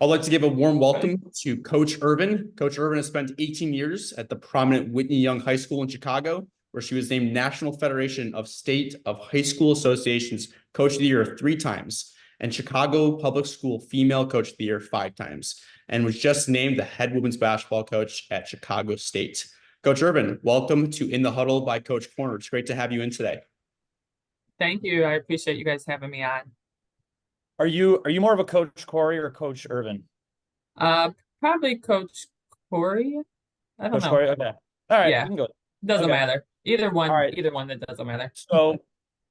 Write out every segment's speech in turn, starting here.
I'd like to give a warm welcome to Coach Irvin. Coach Irvin has spent 18 years at the prominent Whitney Young High School in Chicago, where she was named National Federation of State of High School Associations Coach of the Year 3 times and Chicago Public School Female Coach of the Year 5 times, and was just named the head women's basketball coach at Chicago State. Coach Irvin, welcome to In the Huddle by Coach Corner. It's great to have you in today. Thank you. I appreciate you guys having me on. Are you more of a Coach Corry or Coach Irvin? Uh, Probably Coach Corey. I don't Coach know. Corry? Okay. All right, Yeah, we can go. doesn't Okay. matter. Either one, All right. either one, that doesn't matter. So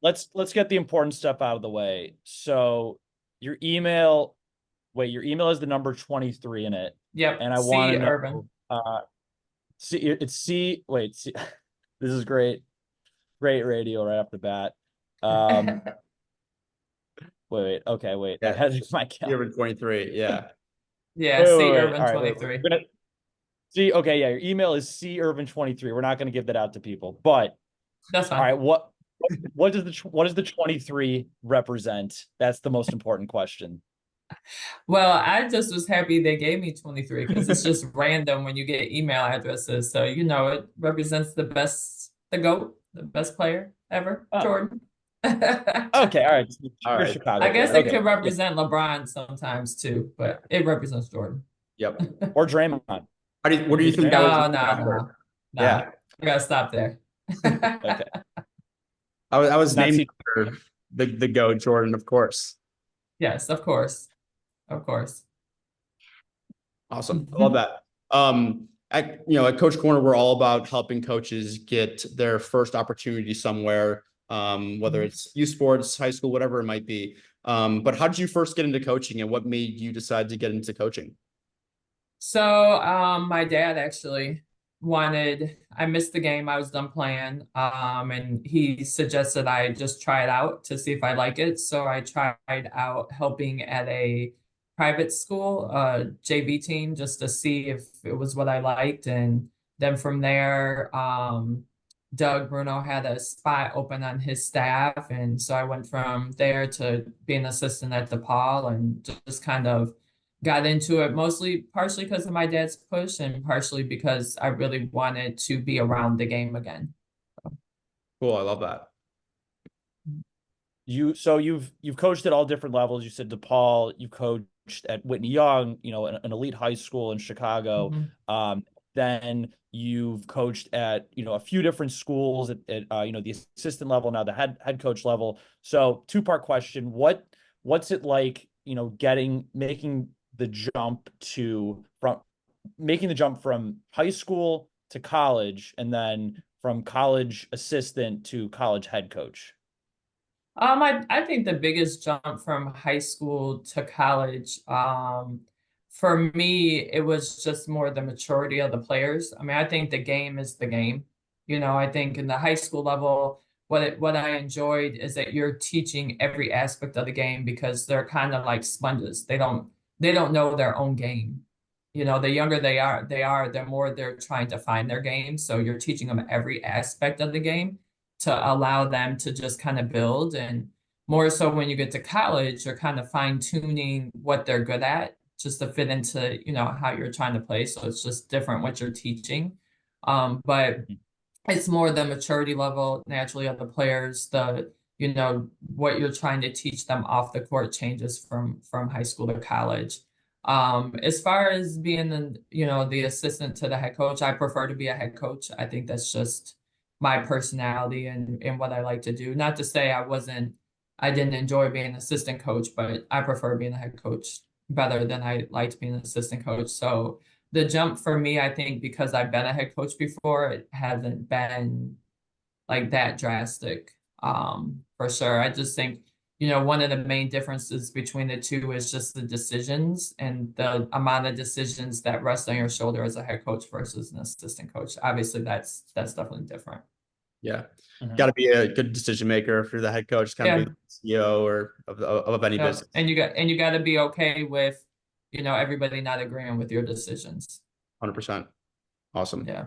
let's get the important stuff out of the way. So your email, your email has the number 23 in it. Yep. And I want to know, Irvin. C. This is great. Great radio right off the bat. Wait. Okay, wait. Yeah. I had my calendar. Irvin 23, yeah. Yeah, C Irvin 23. See, okay, yeah, your email is CIrvin23. We're not going to give that out to people, but That's fine. all right, what does the 23 represent? That's the most important question. Well, I just was happy they gave me 23 because it's just random when you get email addresses. So, it represents the GOAT, the best player ever, Jordan. Okay, all right. All right. Chicago. I guess it could represent LeBron sometimes too, but it represents Jordan. Yep. Or Draymond. What do you think? No. Yeah. I gotta stop there. Okay. I was named for the GOAT, Jordan, of course. Yes, of course. Of course. Awesome. I love that. At Coach Corner, we're all about helping coaches get their first opportunity somewhere, whether it's youth sports, high school, whatever it might be. But how did you first get into coaching, and what made you decide to get into coaching? So my dad actually I missed the game. I was done playing. And he suggested I just try it out to see if I like it. So I tried out helping at a private school, JV team, just to see if it was what I liked. And then from there, Doug Bruno had a spot open on his staff. And so I went from there to being an assistant at DePaul and just kind of got into it partially because of my dad's push and partially because I really wanted to be around the game again. Cool. I love that. You've coached at all different levels. You said DePaul, you coached at Whitney Young, an elite high school in Chicago. Mm-hmm. Then you've coached at, a few different schools at the assistant level, now the head coach level. So 2-part question. What's it like, making the jump from high school to college, and then from college assistant to college head coach? I think the biggest jump from high school to college, for me, it was just more the maturity of the players. I mean, I think the game is the game. I think in the high school level, what I enjoyed is that you're teaching every aspect of the game because they're kind of like sponges. They don't know their own game. The younger the more they're trying to find their game. So you're teaching them every aspect of the game to allow them to just kind of build. And more so when you get to college, you're kind of fine tuning what they're good at just to fit into, how you're trying to play. So it's just different what you're teaching. But it's more the maturity level naturally of the players, what you're trying to teach them off the court changes from high school to college. As far as being the assistant to the head coach, I prefer to be a head coach. I think that's just my personality and what I like to do. Not to say I didn't enjoy being an assistant coach, but I prefer being a head coach better than I liked being an assistant coach. So the jump for me, I think because I've been a head coach before, it hasn't been like that drastic, for sure. I just think, one of the main differences between the two is just the decisions and the amount of decisions that rest on your shoulder as a head coach versus an assistant coach. Obviously, that's definitely different. Yeah. Got to be a good decision maker if you're the head coach, kind of be the CEO or of any business. And you got to be okay with, everybody not agreeing with your decisions. 100%. Awesome. Yeah.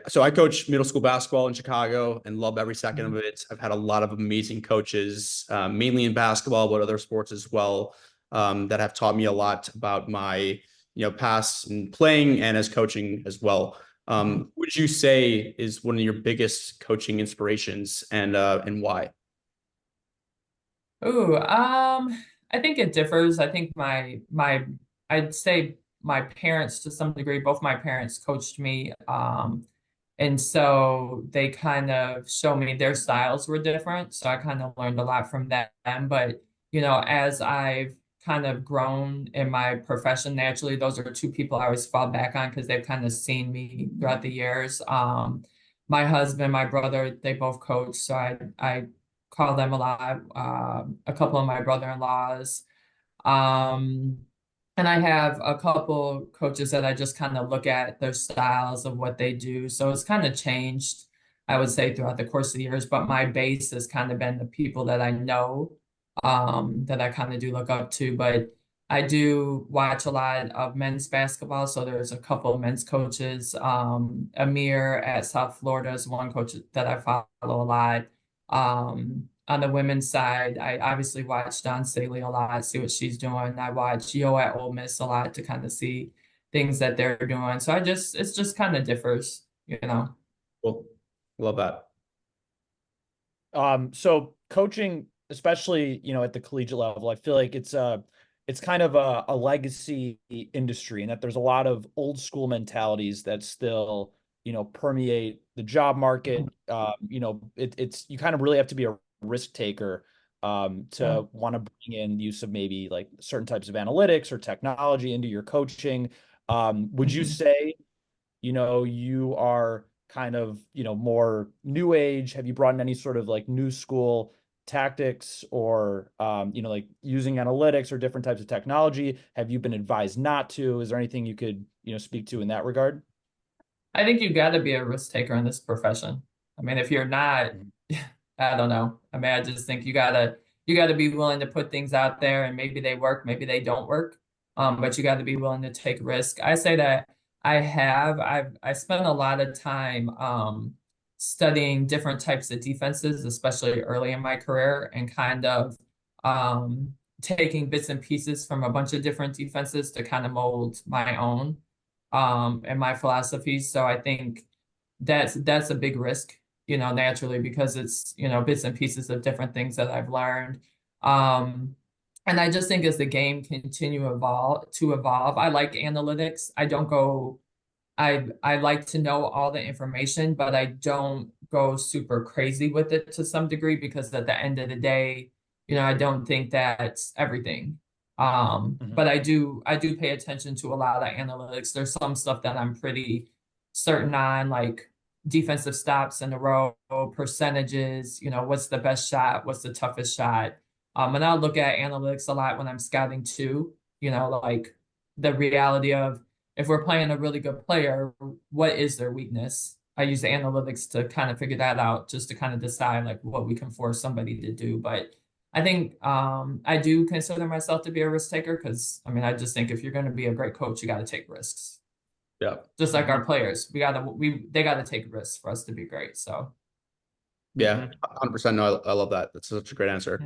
So I coach middle school basketball in Chicago and love every second of it. I've had a lot of amazing coaches, mainly in basketball, but other sports as well. that have taught me a lot about my, past in playing and as coaching as well. Who would you say is one of your biggest coaching inspirations, and why? Ooh, I think it differs. I think I'd say my parents to some degree, both my parents coached me. And so they kind of show me their styles were different. So I kind of learned a lot from them. But, as I've kind of grown in my profession naturally, those are two people I always fall back on because they've kind of seen me throughout the years. My husband, my brother, they both coach. So I call them a lot. A couple of my brother-in-laws. Um, and I have a couple coaches that I just kind of look at their styles of what they do. So it's kind of changed, I would say, throughout the course of the years. But my base has kind of been the people that I know, that I kind of do look up to. But I do watch a lot of men's basketball. So there's a couple of men's coaches. Amir at South Florida is one coach that I follow a lot. On the women's side, I obviously watch Dawn Staley a lot, see what she's doing. I watch Yo at Ole Miss a lot to kind of see things that they're doing. So it's just kind of differs, Cool. Love that. So coaching, especially, at the collegiate level, I feel like it's kind of a legacy industry, and that there's a lot of old school mentalities that still, permeate the job market. It's you kind of really have to be a risk taker to want to bring in the use of maybe like certain types of analytics or technology into your coaching. Would you say, you are kind of, more new age? Have you brought in any sort of like new school tactics or, like using analytics or different types of technology? Have you been advised not to? Is there anything you could, speak to in that regard? I think you got to be a risk taker in this profession. I mean, if you're not, I don't know. I mean, I just think you gotta be willing to put things out there, and maybe they work, maybe they don't work. But you got to be willing to take risk. I say that I spent a lot of time studying different types of defenses, especially early in my career, and kind of taking bits and pieces from a bunch of different defenses to kind of mold my own and my philosophies. So I think that's a big risk, naturally, because it's, bits and pieces of different things that I've learned. And I just think as the game evolve, I like analytics. I like to know all the information, but I don't go super crazy with it to some degree, because at the end of the day, I don't think that's everything. But I do pay attention to a lot of analytics. There's some stuff that I'm pretty certain on, like defensive stops in a row, percentages, what's the best shot, what's the toughest shot. And I'll look at analytics a lot when I'm scouting too, like the reality of, if we're playing a really good player, what is their weakness? I use the analytics to kind of figure that out, just to kind of decide like what we can force somebody to do. But I think I do consider myself to be a risk taker, because I mean, I just think if you're going to be a great coach, you got to take risks. Yeah. Just like our players, they got to take risks for us to be great. So Yeah, 100%. No, I love that. That's such a great answer.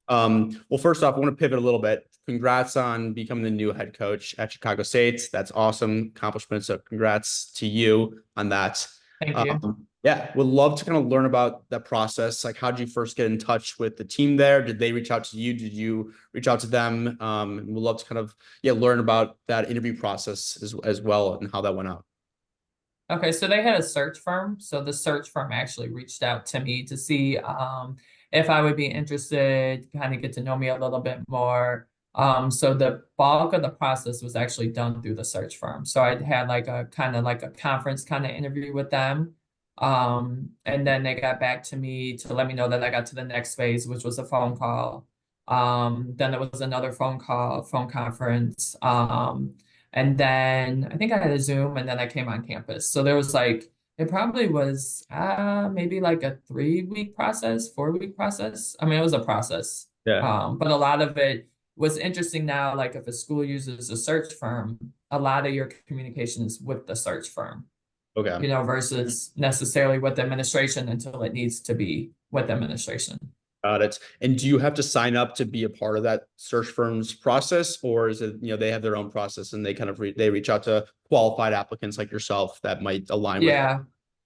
Mhm. Well, first off, I want to pivot a little bit. Congrats on becoming the new head coach at Chicago State. That's awesome accomplishment. So congrats to you on that. Thank you. Yeah, would love to kind of learn about that process. Like, how did you first get in touch with the team there? Did they reach out to you? Did you reach out to them? And we'd love to kind of, learn about that interview process as well and how that went out. Okay, so they had a search firm. So the search firm actually reached out to me to see if I would be interested, kind of get to know me a little bit more. So the bulk of the process was actually done through the search firm. So I had like a kind of like a conference kind of interview with them. And then they got back to me to let me know that I got to the next phase, which was a phone call. Then there was another phone conference. And then I think I had a Zoom, and then I came on campus. So there was like, it probably was maybe like a 3-week process, 4-week process. I mean, it was a process. Yeah. But a lot of it was interesting now. Like if a school uses a search firm, a lot of your communication is with the search firm, Okay. versus necessarily with the administration until it needs to be with the administration. Got it. And do you have to sign up to be a part of that search firm's process, or is it, they have their own process and they kind of they reach out to qualified applicants like yourself that might align with? Yeah.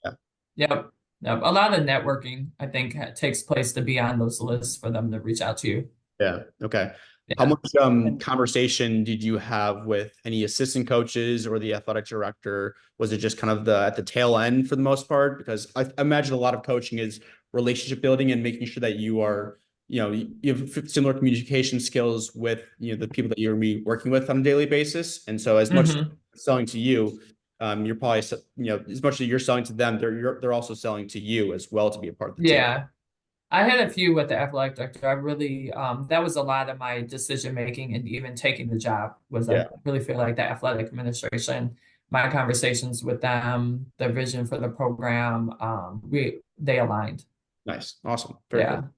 Yeah. Yep. Yep. A lot of networking, I think, takes place to be on those lists for them to reach out to you. Yeah. Okay. How Yeah. much And conversation did you have with any assistant coaches or the athletic director? Was it just kind of at the tail end for the most part? Because I imagine a lot of coaching is relationship building and making sure that you are, you have similar communication skills with, the people that you're gonna be working with on a daily basis. And so as much Mhm. selling to you, you're probably, as much as you're selling to them, they're also selling to you as well to be a part of the team. Yeah. I had a few with the athletic director. I really, that was a lot of my decision making and even taking the job was I Yeah. really feel like the athletic administration, my conversations with them, the vision for the program, they aligned. Nice. Awesome. Very Yeah. cool.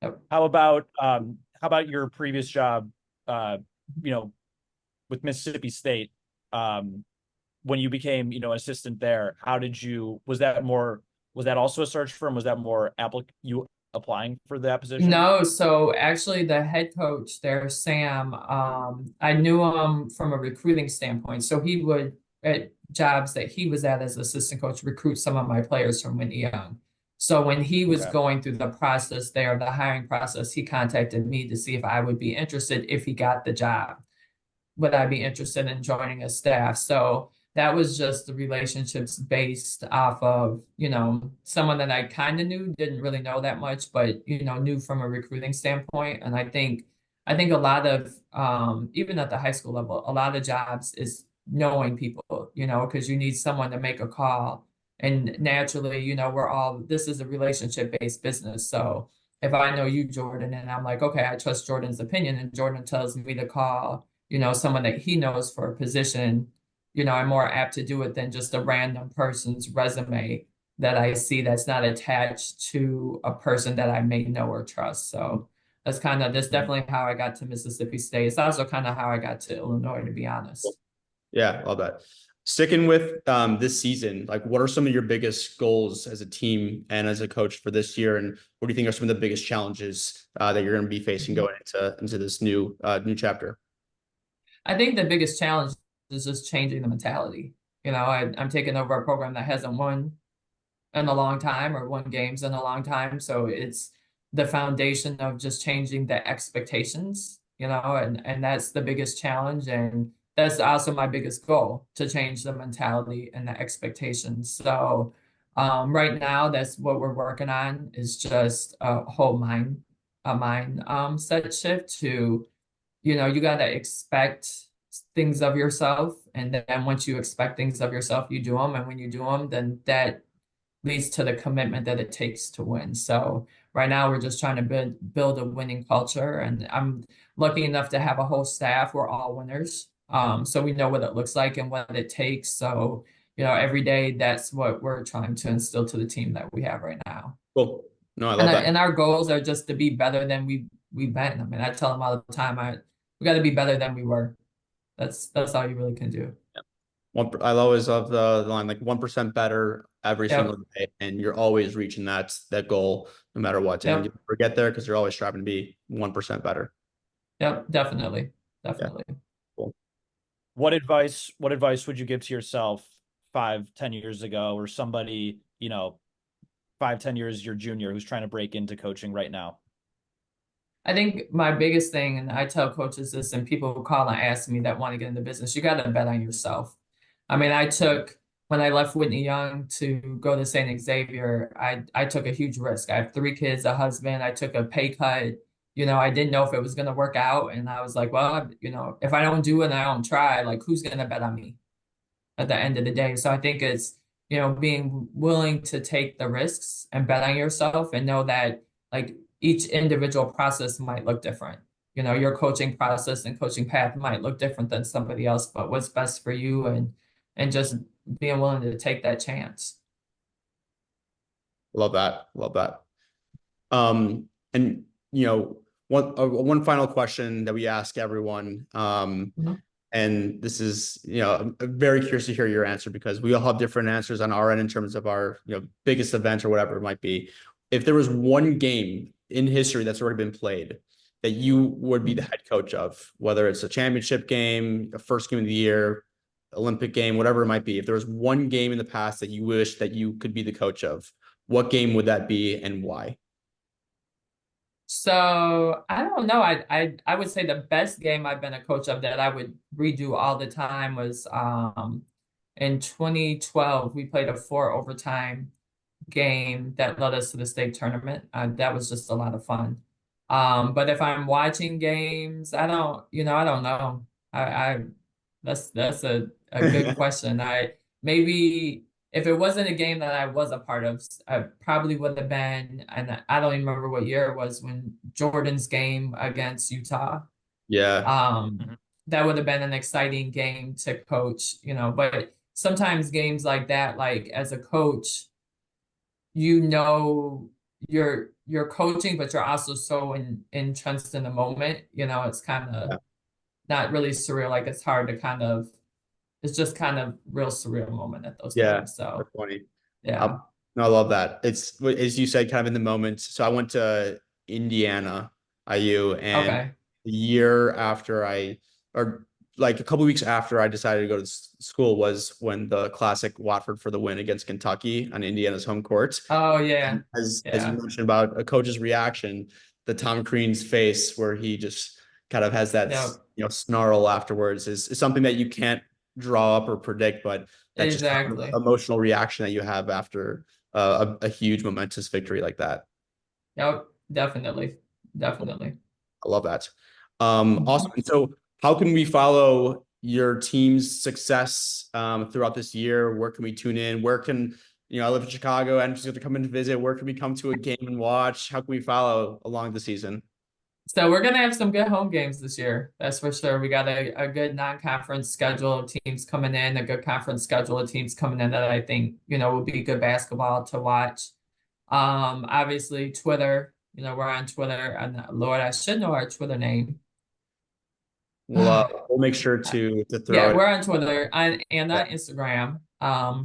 Yep. how about your previous job, uh, you know, with Mississippi State, when you became, an assistant there, was that also a search firm? Was that more you applying for that position? No, so actually the head coach there, Sam, I knew him from a recruiting standpoint. So he would, at jobs that he was at as assistant coach, recruit some of my players from Whitney Young. So when he was Okay. going through the process there, the hiring process, he contacted me to see if I would be interested if he got the job. Would I be interested in joining a staff? So that was just the relationships based off of, someone that I kind of knew, didn't really know that much, but, knew from a recruiting standpoint. And I think a lot of, even at the high school level, a lot of jobs is knowing people, because you need someone to make a call. And naturally, this is a relationship based business. So if I know you, Jordan, and I'm like, okay, I trust Jordan's opinion, and Jordan tells me to call, someone that he knows for a position, I'm more apt to do it than just a random person's resume that I see that's not attached to a person that I may know or trust. So that's definitely how I got to Mississippi State. It's also kind of how I got to Illinois, to be honest. Yeah, love that. Sticking with this season, like what are some of your biggest goals as a team and as a coach for this year? And what do you think are some of the biggest challenges that you're going to be facing going into this new chapter? I think the biggest challenge is just changing the mentality. I'm taking over a program that hasn't won in a long time or won games in a long time. So it's the foundation of just changing the expectations, and that's the biggest challenge. And that's also my biggest goal, to change the mentality and the expectations. So right now, that's what we're working on, is just a whole mind set shift to, you got to expect things of yourself. And then once you expect things of yourself, you do them. And when you do them, then that leads to the commitment that it takes to win. So right now we're just trying to build a winning culture. And I'm lucky enough to have a whole staff. We're all winners. So we know what it looks like and what it takes. So, every day that's what we're trying to instill to the team that we have right now. Cool. No, I And, love that. and our goals are just to be better than we've been. I mean, I tell them all the time, we got to be better than we were. That's all you really can do. I always love the line, like 1% better every Yep. single day, and you're always reaching that goal no matter what. And Yep. you never get there because you're always striving to be 1% better. Yep. Definitely. Definitely. Cool. What advice would you give to yourself 5-10 years ago, or somebody, 5-10 years your junior who's trying to break into coaching right now? I think my biggest thing, and I tell coaches this, and people who call and ask me that want to get into business, you got to bet on yourself. I mean, when I left Whitney Young to go to St. Xavier, I took a huge risk. I have 3 kids, a husband. I took a pay cut. I didn't know if it was going to work out. And I was like, well, if I don't do it and I don't try, like, who's going to bet on me at the end of the day? So I think it's, being willing to take the risks and bet on yourself, and know that, like, each individual process might look different. Your coaching process and coaching path might look different than somebody else, but what's best for you, and just being willing to take that chance. Love that. Love that. And one final question that we ask everyone. And this is, I'm very curious to hear your answer, because we all have different answers on our end in terms of our, biggest event or whatever it might be. If there was one game in history that's already been played that you would be the head coach of, whether it's a championship game, a first game of the year, Olympic game, whatever it might be. If there was one game in the past that you wish that you could be the coach of, what game would that be and why? So I don't know. I would say the best game I've been a coach of that I would redo all the time was in 2012 we played a 4 overtime game that led us to the state tournament. That was just a lot of fun. But if I'm watching games, I don't know. I that's a good question. I maybe if it wasn't a game that I was a part of, I probably would have been, and I don't even remember what year it was when Jordan's game against Utah. Yeah. Um, that would have been an exciting game to coach, but sometimes games like that, like as a coach, you know you're coaching, but you're also so entrenched in the moment. It's kind of Yeah. not really surreal. Like it's hard to it's just kind of real surreal moment at those Yeah. games. So That's funny. yeah. No, I love that. It's as you said, kind of in the moment. So I went to Indiana, IU, and Okay. the year after or like a couple weeks after I decided to go to school was when the classic Watford for the win against Kentucky on Indiana's home court. Oh yeah. And as you Yeah. mentioned about a coach's reaction, the Tom Crean's face where he just kind of has that Yep. snarl afterwards is something that you can't draw up or predict, but that's just kind of Exactly. emotional reaction that you have after a huge momentous victory like that. Yep. Definitely. Definitely. I love that. Awesome. And so how can we follow your team's success throughout this year? Where can we tune in? Where can, I live in Chicago and just have to come in to visit. Where can we come to a game and watch? How can we follow along the season? So we're gonna have some good home games this year. That's for sure. We got a good non-conference schedule of teams coming in, a good conference schedule of teams coming in that I think, will be good basketball to watch. Obviously Twitter, we're on Twitter, and Lord, I should know our Twitter name. We'll make sure to throw Yeah, it. we're on Twitter and Yeah. on Instagram.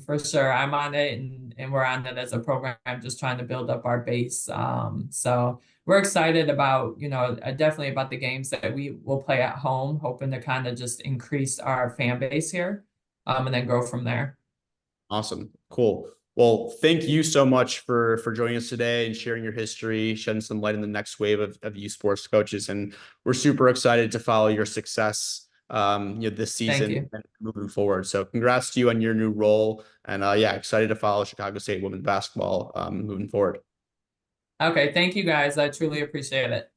For sure. I'm on it and we're on it as a program, just trying to build up our base. So we're excited about, definitely about the games that we will play at home, hoping to kind of just increase our fan base here, and then grow from there. Awesome. Cool. Well, thank you so much for joining us today and sharing your history, shedding some light on the next wave of youth sports coaches. And we're super excited to follow your success, this Thank season you. and moving forward. So congrats to you on your new role. And yeah, excited to follow Chicago State women's basketball moving forward. Okay, thank you guys. I truly appreciate it.